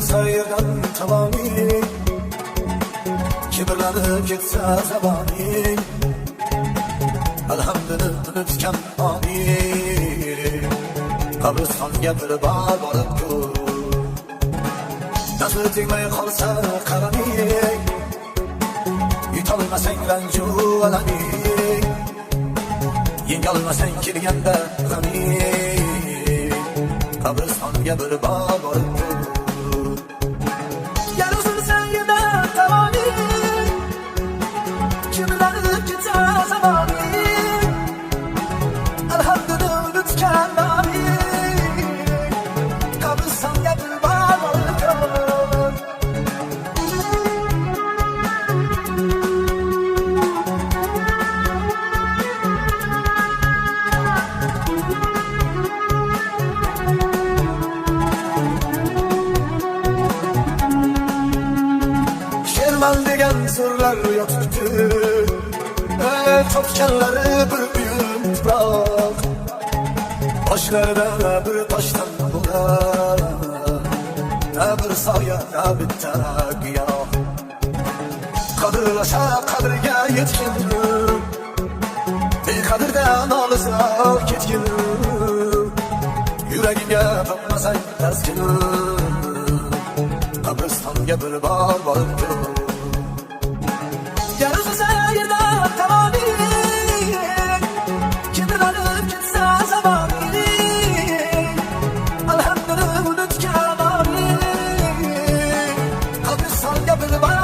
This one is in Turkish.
Sayırdan tamami kibirlenip gitse zabani Elhamdülillah unutken ani Kabristonga bir bar boribdi Nasıl tegmay qolsa qarani Yutolmasang ranju alami Yengolmasang kelganda g'ami Kabristonga bir bar boribdi Şerman degan so'rlar yotibdi topganlari bir uyum tuproq boshlarida bir toshdan bo'lar bir soya bitta giyoh qadrlasha qadriga yetgan beqadrdan olsa ketgin yuragiga bo'lmasa taskin Qabristonga bir bor boribdi Yarısı sayırda tamami Kibirlenip gitse zabani Elhamdülillah unutken ani Qabristonga bir bor